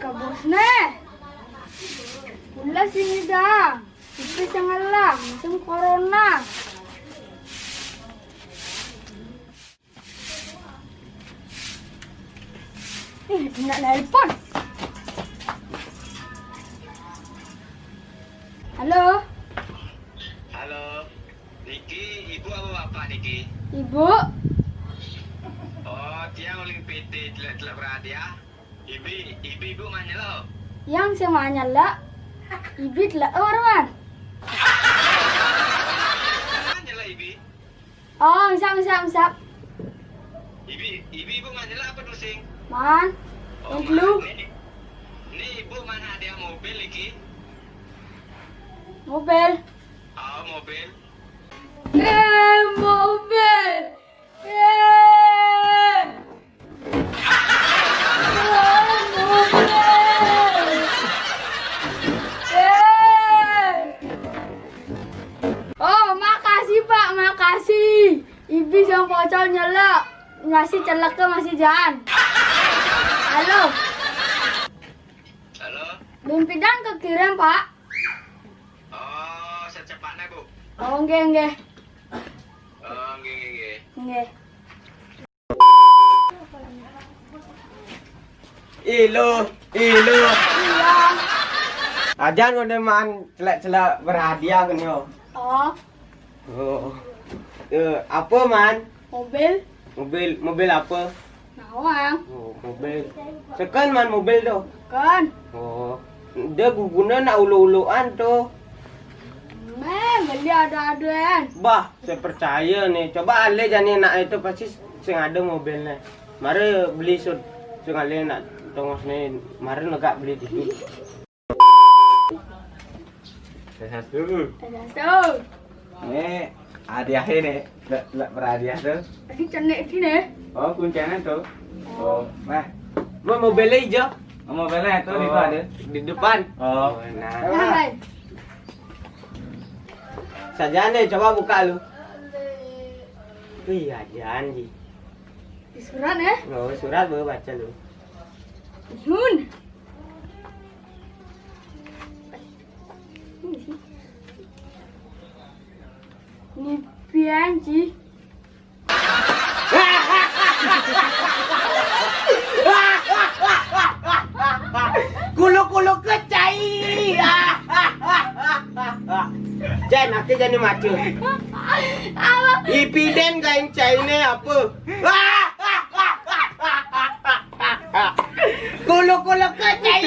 Kabosnya. Ulas ini dah. Itu sangatlah musim corona. Nak nelpon. Halo. Halo, Niki, ibu apa bapak Niki? Ibu. Oh, dia uling PT telah berhadiah. Ibu mana lo? Yang semuanya lah. Ibit lah orang. Mana lo ibu? Oh, sap. Ibu mana lo apa dusing? Man. Oh, Yang lu. Ni ibu mana ada mobil Niki? Mobil. Oh, mobil. Mobil. Oh, makasih Pak, makasih. Ibis yang pocol nyelak. Ngasih celak ke masih jalan. Halo, Halo. bimpidan kekirim Pak. Oh, secepatnya bu. Oh, enggak. Oh, nggih. Enggak. Ilo. Iya. Ajan udah man celak berhadiah kan yo. Oh, Oh. Apa man? mobil. Mobil apa? Nawang. Oh, mobil. Sekan man mobil tu. Kan. Oh. Dia guna nak ulu-uluan tu. Beli ada-adaan. Bah, saya percaya nih. Coba ale jani nak itu pasti sing ada mobilnya. Mari beli sing ale nak tongos ni. Mari negak beli itu. Satu. Ada tuh. Ni hadiah ni. Lek berhadiah tu. Tadi cenek sini. Oh, kuncinya tu. Oh, nah. Mobilnya hijau. Mobilnya itu di depan. Di depan. Oh, nah. Hai. Saja nih, coba buka lu. Iya, janji. Di surat ya. Oh, surat baru baca lu. Yun. Ini pianji. Kulo kecai. Jan, aku jadi macu. Apa? Ipiden kain China apa? Kulo kecai.